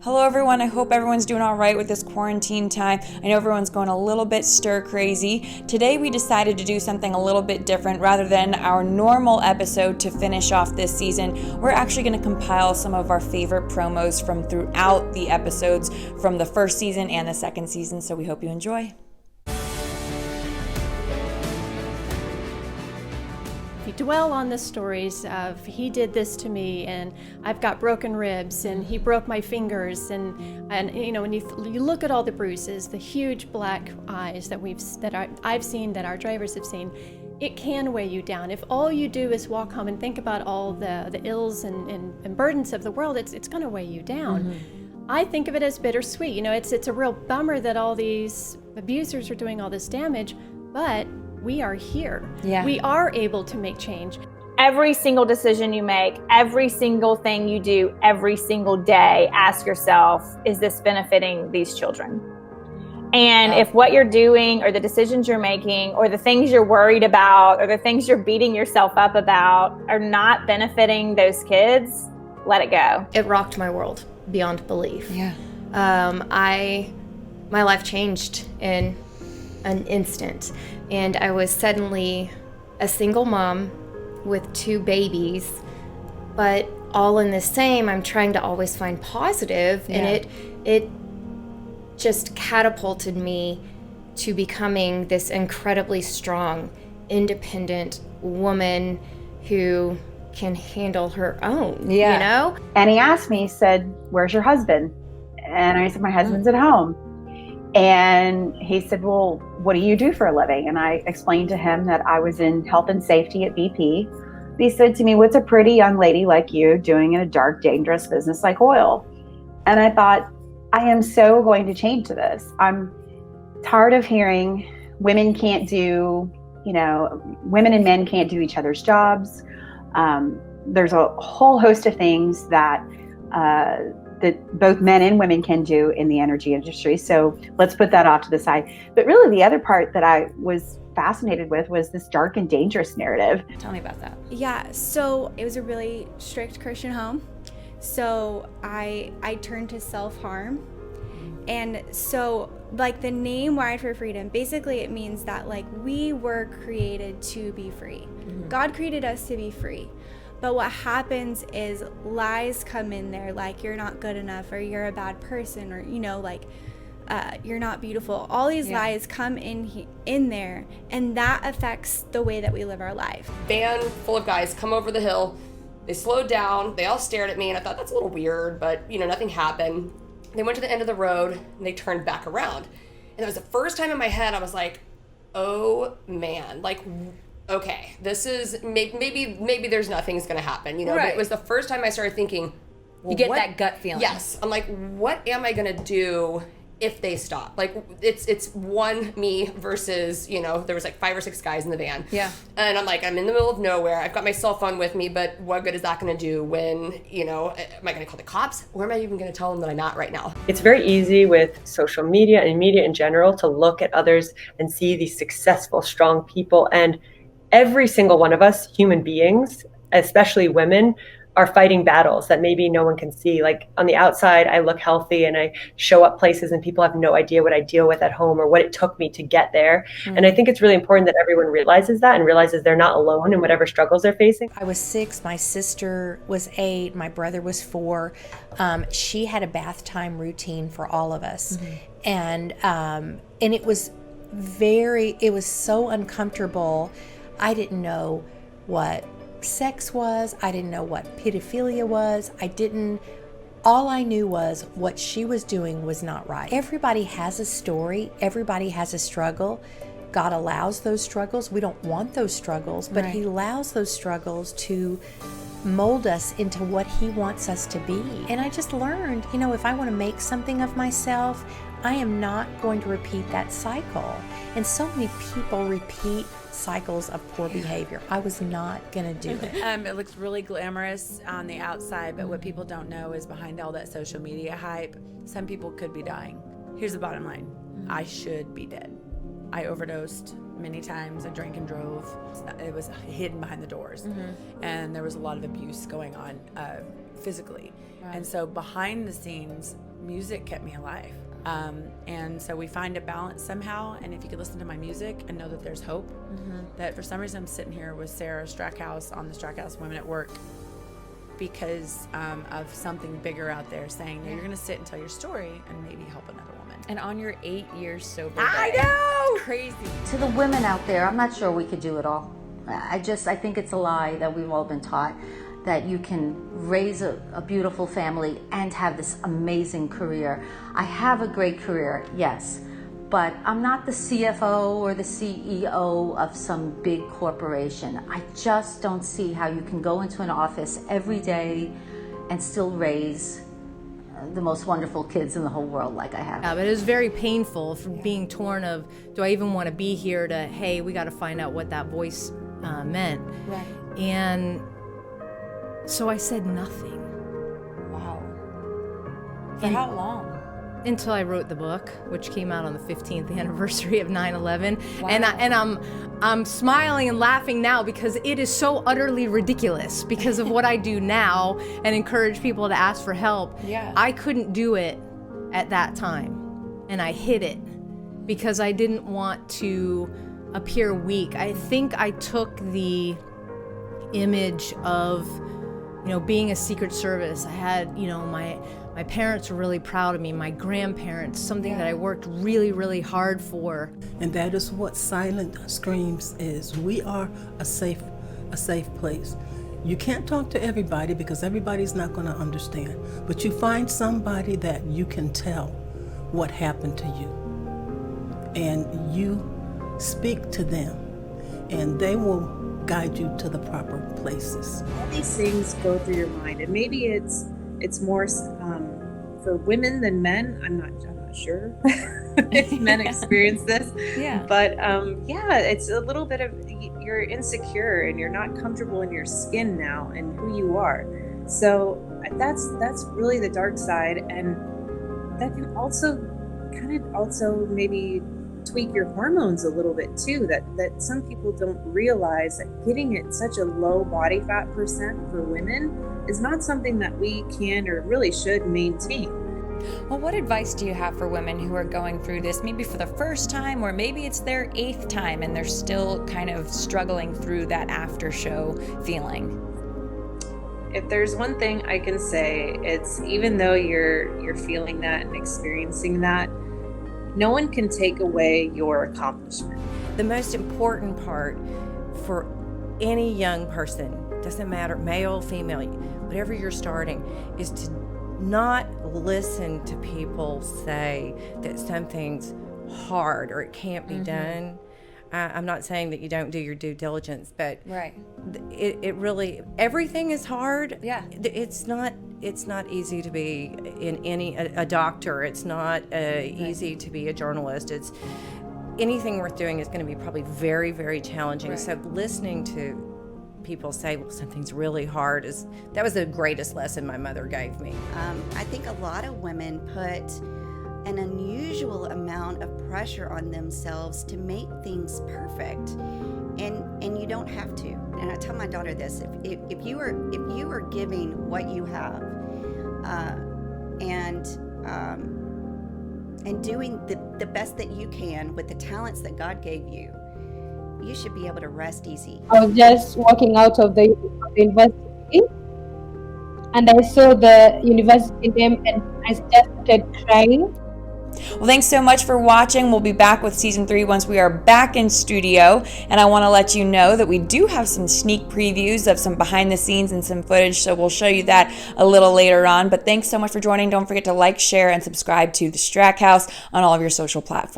Hello everyone, I hope everyone's doing all right with this quarantine time. I know everyone's going a little bit stir crazy. Today we decided to do something a little bit different. Rather than our normal episode to finish off this season, we're actually going to compile some of our favorite promos from throughout the episodes from the first season and the second season, so we hope you enjoy. You dwell on the stories of he did this to me and I've got broken ribs and he broke my fingers and you know, when you look at all the bruises, the huge black eyes that I've seen, that our drivers have seen, it can weigh you down. If all you do is walk home and think about all the ills and burdens of the world, it's going to weigh you down. Mm-hmm. I think of it as bittersweet. You know, it's a real bummer that all these abusers are doing all this damage, but we are here. Yeah. We are able to make change. Every single decision you make, every single thing you do, every single day, ask yourself, is this benefiting these children? And if what you're doing or the decisions you're making or the things you're worried about or the things you're beating yourself up about are not benefiting those kids, let it go. It rocked my world beyond belief. Yeah. My life changed in an instant. And I was suddenly a single mom with 2 babies, but all in the same, I'm trying to always find positive. Yeah. And it just catapulted me to becoming this incredibly strong, independent woman who can handle her own, you know? And he asked me, he said, "Where's your husband?" And I said, "My husband's at home." And he said, "Well, what do you do for a living?" And I explained to him that I was in health and safety at BP. He said to me, "What's a pretty young lady like you doing in a dark, dangerous business like oil?" And I thought, I am so going to change to this. I'm tired of hearing women can't do, women and men can't do each other's jobs. There's a whole host of things that both men and women can do in the energy industry. So let's put that off to the side. But really the other part that I was fascinated with was this dark and dangerous narrative. Tell me about that. Yeah, so it was a really strict Christian home. So I turned to self-harm. And so like the name Wired for Freedom, basically it means that like we were created to be free. Mm-hmm. God created us to be free. But what happens is lies come in there, like you're not good enough or you're a bad person or, you're not beautiful. All these lies come in there, and that affects the way that we live our life. Van full of guys come over the hill. They slowed down. They all stared at me, and I thought, that's a little weird, but, nothing happened. They went to the end of the road, and they turned back around. And it was the first time in my head I was like, oh, man, like, okay, this is maybe there's nothing's gonna happen, Right. But it was the first time I started thinking, well, you get that gut feeling. Yes, I'm like, what am I gonna do if they stop? Like, it's one me versus there was like 5 or 6 guys in the van. Yeah, and I'm like, I'm in the middle of nowhere. I've got my cell phone with me, but what good is that gonna do when am I gonna call the cops, or am I even gonna tell them that I'm not right now? It's very easy with social media and media in general to look at others and see these successful, strong people, and every single one of us, human beings, especially women, are fighting battles that maybe no one can see. Like on the outside, I look healthy and I show up places and people have no idea what I deal with at home or what it took me to get there. Mm-hmm. And I think it's really important that everyone realizes that and realizes they're not alone in whatever struggles they're facing. I was 6, my sister was 8, my brother was 4. She had a bath time routine for all of us. Mm-hmm. And it was so uncomfortable. I didn't know what sex was. I didn't know what pedophilia was. All I knew was what she was doing was not right. Everybody has a story. Everybody has a struggle. God allows those struggles. We don't want those struggles, but He allows those struggles to mold us into what He wants us to be. And I just learned, if I want to make something of myself, I am not going to repeat that cycle. And so many people repeat cycles of poor behavior. I was not going to do it. It looks really glamorous on the outside, but what people don't know is behind all that social media hype, some people could be dying. Here's the bottom line. I should be dead. I overdosed many times. I drank and drove. It was hidden behind the doors. And there was a lot of abuse going on physically. And so behind the scenes, music kept me alive. And so we find a balance somehow. And if you could listen to my music and know that there's hope, that for some reason I'm sitting here with Sarah Strackhouse on the Strackhouse Women at Work because of something bigger out there saying, you're going to sit and tell your story and maybe help another woman. And on your 8 years sober I day. know! It's crazy. To the women out there, I'm not sure we could do it all. I think it's a lie that we've all been taught, that you can raise a beautiful family and have this amazing career. I have a great career, yes, but I'm not the CFO or the CEO of some big corporation. I just don't see how you can go into an office every day and still raise the most wonderful kids in the whole world like I have. Yeah, but it was very painful from being torn of, do I even want to be here, to, hey, we got to find out what that voice meant. Right. And so I said nothing. Wow. For how long? Until I wrote the book, which came out on the 15th anniversary of 9/11. Wow. And I'm smiling and laughing now because it is so utterly ridiculous because of what I do now and encourage people to ask for help. Yeah. I couldn't do it at that time, and I hid it because I didn't want to appear weak. I think I took the image of, being a Secret Service. I had, my parents were really proud of me, my grandparents, something that I worked really, really hard for. And that is what Silent Screams is. We are a safe place. You can't talk to everybody because everybody's not going to understand, but you find somebody that you can tell what happened to you, and you speak to them, and they will guide you to the proper places. All these things go through your mind, and maybe it's more for women than men. I'm not sure if men experience this. Yeah. But it's a little bit of, you're insecure and you're not comfortable in your skin now and who you are. So that's really the dark side, and that can also maybe tweak your hormones a little bit too, that some people don't realize that getting at such a low body fat percent for women is not something that we can or really should maintain. Well, what advice do you have for women who are going through this, maybe for the first time, or maybe it's their 8th time and they're still kind of struggling through that after show feeling? If there's one thing I can say, it's even though you're feeling that and experiencing that, no one can take away your accomplishment. The most important part for any young person, doesn't matter, male, female, whatever you're starting, is to not listen to people say that something's hard or it can't be done. I'm not saying that you don't do your due diligence, but right. It really, everything is hard. Yeah. It's not easy to be a doctor. It's not easy to be a journalist. It's anything worth doing is going to be probably very, very challenging. Right. So listening to people say, well, something's really hard, that was the greatest lesson my mother gave me. I think a lot of women put an unusual amount of pressure on themselves to make things perfect, and you don't have to. And I tell my daughter this: if you are giving what you have, and doing the best that you can with the talents that God gave you, you should be able to rest easy. I was just walking out of the university, and I saw the university name, and I just started crying. Well, thanks so much for watching. We'll be back with season 3 once we are back in studio. And I want to let you know that we do have some sneak previews of some behind the scenes and some footage. So we'll show you that a little later on. But thanks so much for joining. Don't forget to like, share, and subscribe to the Strackhouse on all of your social platforms.